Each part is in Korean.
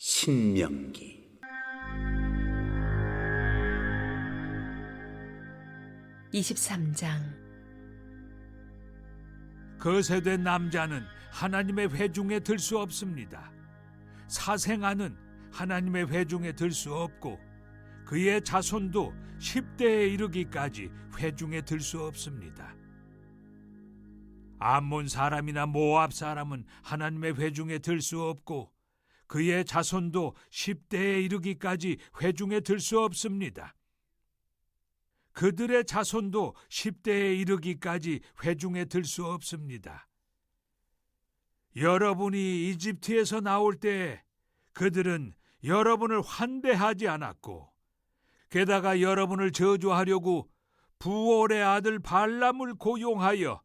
신명기 23장. 거세된 남자는 하나님의 회중에 들 수 없습니다. 사생아는 하나님의 회중에 들 수 없고 그의 자손도 10대에 이르기까지 회중에 들 수 없습니다. 암몬 사람이나 모압 사람은 하나님의 회중에 들 수 없고 그의 자손도 10대에 이르기까지 회중에 들 수 없습니다. 그들의 자손도 10대에 이르기까지 회중에 들 수 없습니다. 여러분이 이집트에서 나올 때 그들은 여러분을 환대하지 않았고 게다가 여러분을 저주하려고 부올의 아들 발람을 고용하여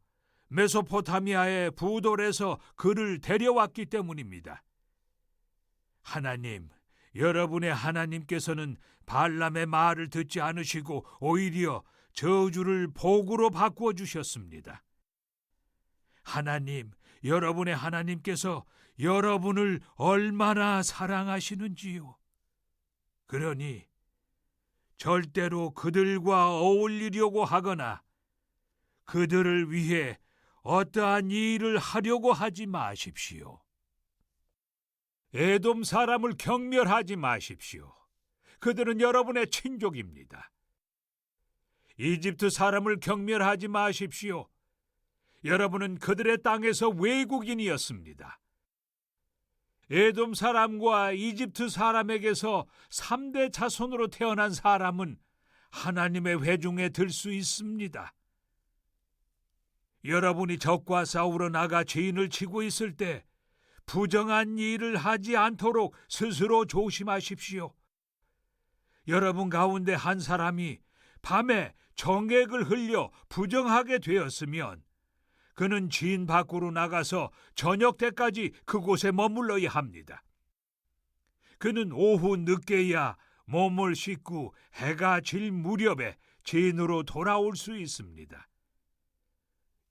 메소포타미아의 부돌에서 그를 데려왔기 때문입니다. 하나님, 여러분의 하나님께서는 발람의 말을 듣지 않으시고 오히려 저주를 복으로 바꾸어 주셨습니다. 하나님, 여러분의 하나님께서 여러분을 얼마나 사랑하시는지요. 그러니 절대로 그들과 어울리려고 하거나 그들을 위해 어떠한 일을 하려고 하지 마십시오. 에돔 사람을 경멸하지 마십시오. 그들은 여러분의 친족입니다. 이집트 사람을 경멸하지 마십시오. 여러분은 그들의 땅에서 외국인이었습니다. 에돔 사람과 이집트 사람에게서 3대 자손으로 태어난 사람은 하나님의 회중에 들 수 있습니다. 여러분이 적과 싸우러 나가 죄인을 치고 있을 때 부정한 일을 하지 않도록 스스로 조심하십시오. 여러분 가운데 한 사람이 밤에 정액을 흘려 부정하게 되었으면 그는 진 밖으로 나가서 저녁 때까지 그곳에 머물러야 합니다. 그는 오후 늦게야 몸을 씻고 해가 질 무렵에 진으로 돌아올 수 있습니다.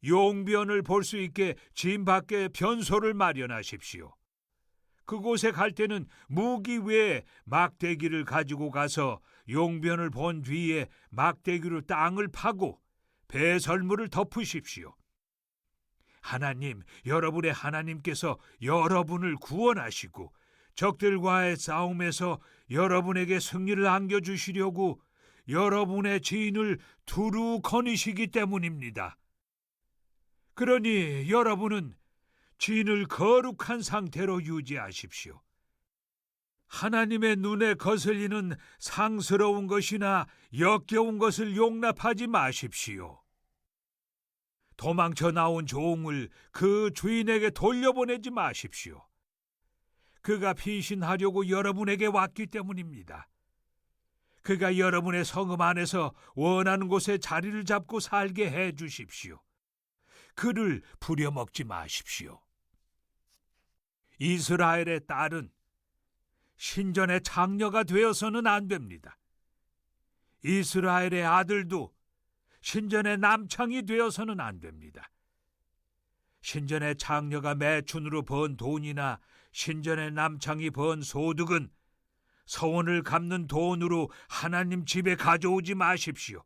용변을 볼 수 있게 진 밖에 변소를 마련하십시오. 그곳에 갈 때는 무기 외에 막대기를 가지고 가서 용변을 본 뒤에 막대기로 땅을 파고 배설물을 덮으십시오. 하나님, 여러분의 하나님께서 여러분을 구원하시고 적들과의 싸움에서 여러분에게 승리를 안겨주시려고 여러분의 지인을 두루 거니시기 때문입니다. 그러니 여러분은 진을 거룩한 상태로 유지하십시오. 하나님의 눈에 거슬리는 상스러운 것이나 역겨운 것을 용납하지 마십시오. 도망쳐 나온 종을 그 주인에게 돌려보내지 마십시오. 그가 피신하려고 여러분에게 왔기 때문입니다. 그가 여러분의 성읍 안에서 원하는 곳에 자리를 잡고 살게 해 주십시오. 그를 부려먹지 마십시오. 이스라엘의 딸은 신전의 장녀가 되어서는 안 됩니다. 이스라엘의 아들도 신전의 남창이 되어서는 안 됩니다. 신전의 장녀가 매춘으로 번 돈이나 신전의 남창이 번 소득은 서원을 갚는 돈으로 하나님 집에 가져오지 마십시오.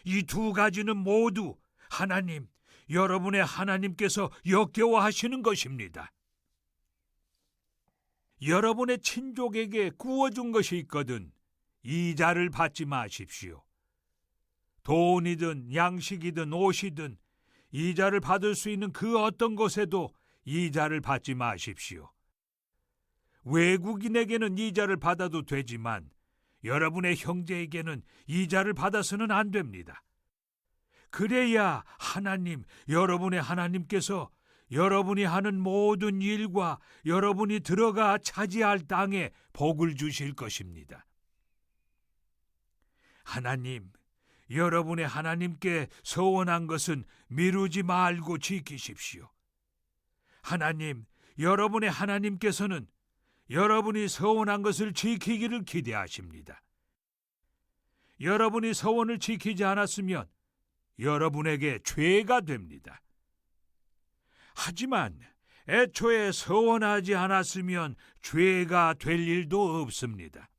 이 두 가지는 모두 하나님, 여러분의 하나님께서 역겨워하시는 것입니다. 여러분의 친족에게 구워준 것이 있거든 이자를 받지 마십시오. 돈이든 양식이든 옷이든 이자를 받을 수 있는 그 어떤 것에도 이자를 받지 마십시오. 외국인에게는 이자를 받아도 되지만 여러분의 형제에게는 이자를 받아서는 안 됩니다. 그래야 하나님, 여러분의 하나님께서 여러분이 하는 모든 일과 여러분이 들어가 차지할 땅에 복을 주실 것입니다. 하나님, 여러분의 하나님께 서원한 것은 미루지 말고 지키십시오. 하나님, 여러분의 하나님께서는 여러분이 서원한 것을 지키기를 기대하십니다. 여러분이 서원을 지키지 않았으면 여러분에게 죄가 됩니다. 하지만 애초에 서원하지 않았으면 죄가 될 일도 없습니다.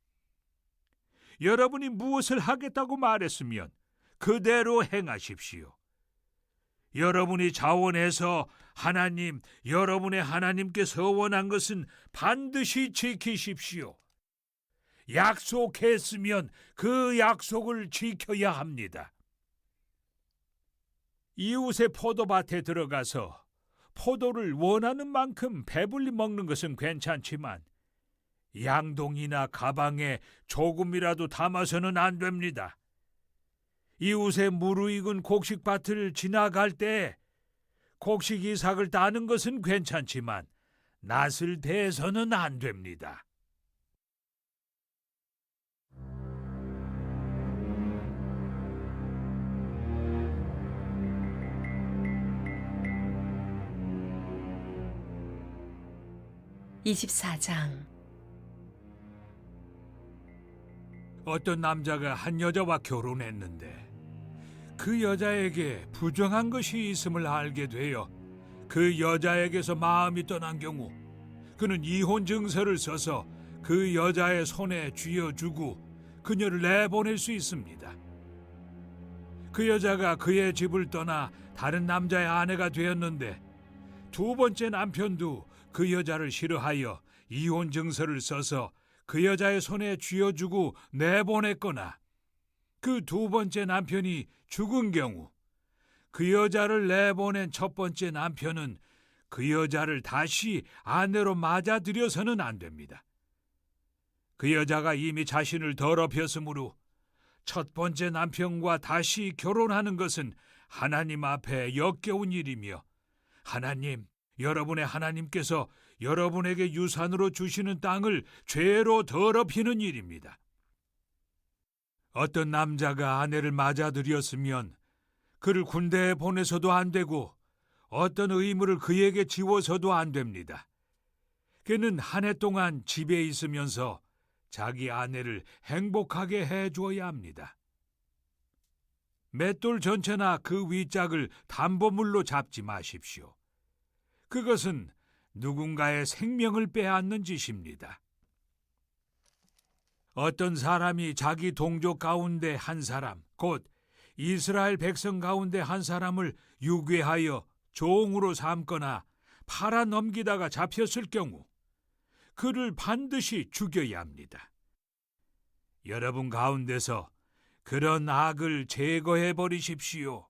여러분이 무엇을 하겠다고 말했으면 그대로 행하십시오. 여러분이 자원해서 여러분의 하나님께 서원한 것은 반드시 지키십시오. 약속했으면 그 약속을 지켜야 합니다. 이웃의 포도밭에 들어가서 포도를 원하는 만큼 배불리 먹는 것은 괜찮지만 양동이나 가방에 조금이라도 담아서는 안 됩니다. 이웃의 무르익은 곡식밭을 지나갈 때 곡식 이삭을 따는 것은 괜찮지만 낫을 대서는 안 됩니다. (24장) 어떤 남자가 한 여자와 결혼했는데 그 여자에게 부정한 것이 있음을 알게 되어 그 여자에게서 마음이 떠난 경우 그는 이혼 증서를 써서 그 여자의 손에 쥐어주고 그녀를 내보낼 수 있습니다. 그 여자가 그의 집을 떠나 다른 남자의 아내가 되었는데 두 번째 남편도 그 여자를 싫어하여 이혼 증서를 써서 그 여자의 손에 쥐어주고 내보냈거나 그 두 번째 남편이 죽은 경우 그 여자를 내보낸 첫 번째 남편은 그 여자를 다시 아내로 맞아들여서는 안 됩니다. 그 여자가 이미 자신을 더럽혔으므로 첫 번째 남편과 다시 결혼하는 것은 하나님 앞에 역겨운 일이며 여러분의 하나님께서 여러분에게 유산으로 주시는 땅을 죄로 더럽히는 일입니다. 어떤 남자가 아내를 맞아들였으면 그를 군대에 보내서도 안 되고 어떤 의무를 그에게 지워서도 안 됩니다. 그는 한 해 동안 집에 있으면서 자기 아내를 행복하게 해주어야 합니다. 맷돌 전체나 그 윗짝을 담보물로 잡지 마십시오. 그것은 누군가의 생명을 빼앗는 짓입니다. 어떤 사람이 자기 동족 가운데 한 사람, 곧 이스라엘 백성 가운데 한 사람을 유괴하여 종으로 삼거나 팔아 넘기다가 잡혔을 경우 그를 반드시 죽여야 합니다. 여러분 가운데서 그런 악을 제거해 버리십시오.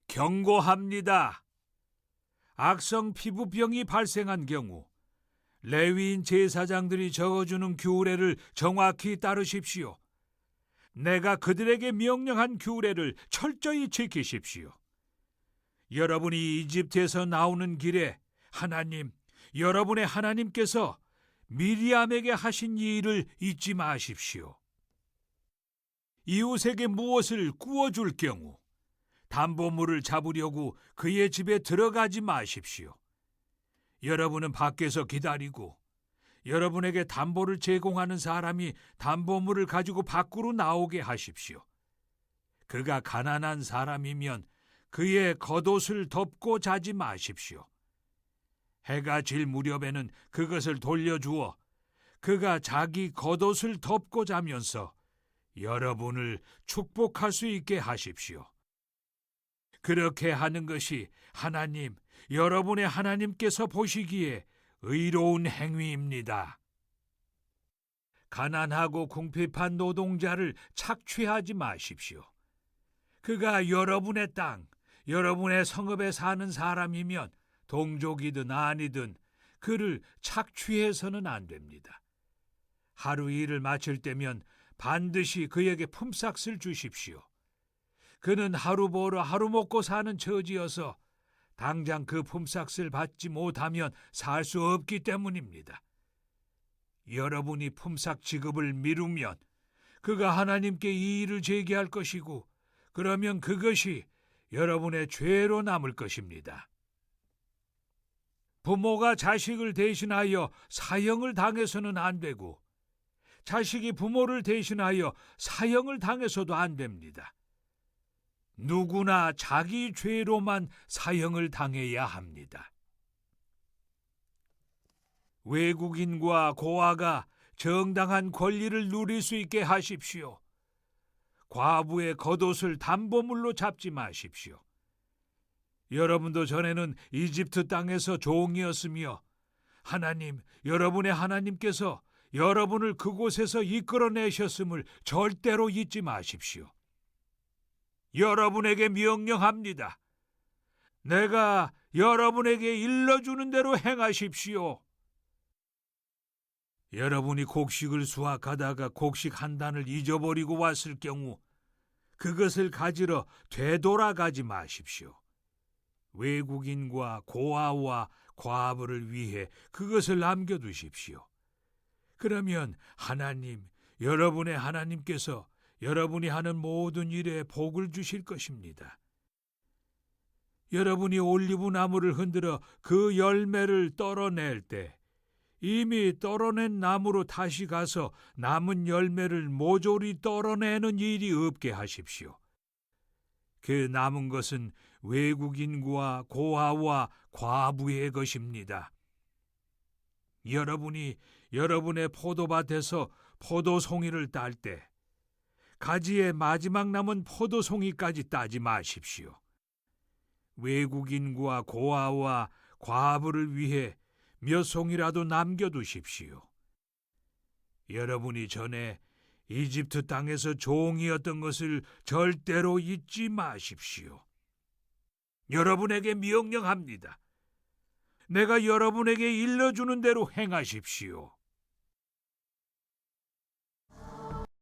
경고합니다. 악성 피부병이 발생한 경우 레위인 제사장들이 적어주는 규례를 정확히 따르십시오. 내가 그들에게 명령한 규례를 철저히 지키십시오. 여러분이 이집트에서 나오는 길에 여러분의 하나님께서 미리암에게 하신 이 일을 잊지 마십시오. 이웃에게 무엇을 구워줄 경우 담보물을 잡으려고 그의 집에 들어가지 마십시오. 여러분은 밖에서 기다리고 여러분에게 담보를 제공하는 사람이 담보물을 가지고 밖으로 나오게 하십시오. 그가 가난한 사람이면 그의 겉옷을 덮고 자지 마십시오. 해가 질 무렵에는 그것을 돌려주어 그가 자기 겉옷을 덮고 자면서 여러분을 축복할 수 있게 하십시오. 그렇게 하는 것이 여러분의 하나님께서 보시기에 의로운 행위입니다. 가난하고 궁핍한 노동자를 착취하지 마십시오. 그가 여러분의 땅, 여러분의 성읍에 사는 사람이면 동족이든 아니든 그를 착취해서는 안 됩니다. 하루 일을 마칠 때면 반드시 그에게 품삯을 주십시오. 그는 하루 벌어 하루 먹고 사는 처지여서 당장 그 품삯을 받지 못하면 살 수 없기 때문입니다. 여러분이 품삯 지급을 미루면 그가 하나님께 이 일을 제기할 것이고 그러면 그것이 여러분의 죄로 남을 것입니다. 부모가 자식을 대신하여 사형을 당해서는 안 되고 자식이 부모를 대신하여 사형을 당해서도 안 됩니다. 누구나 자기 죄로만 사형을 당해야 합니다. 외국인과 고아가 정당한 권리를 누릴 수 있게 하십시오. 과부의 겉옷을 담보물로 잡지 마십시오. 여러분도 전에는 이집트 땅에서 종이었으며 하나님, 여러분의 하나님께서 여러분을 그곳에서 이끌어내셨음을 절대로 잊지 마십시오. 여러분에게 명령합니다. 내가 여러분에게 일러주는 대로 행하십시오. 여러분이 곡식을 수확하다가 곡식 한 단을 잊어버리고 왔을 경우 그것을 가지러 되돌아가지 마십시오. 외국인과 고아와 과부를 위해 그것을 남겨두십시오. 그러면 하나님, 여러분의 하나님께서 여러분이 하는 모든 일에 복을 주실 것입니다. 여러분이 올리브 나무를 흔들어 그 열매를 떨어낼 때 이미 떨어낸 나무로 다시 가서 남은 열매를 모조리 떨어내는 일이 없게 하십시오. 그 남은 것은 외국인과 고아와 과부의 것입니다. 여러분이 여러분의 포도밭에서 포도송이를 딸 때 가지의 마지막 남은 포도송이까지 따지 마십시오. 외국인과 고아와 과부를 위해 몇 송이라도 남겨두십시오. 여러분이 전에 이집트 땅에서 종이었던 것을 절대로 잊지 마십시오. 여러분에게 명령합니다. 내가 여러분에게 일러주는 대로 행하십시오.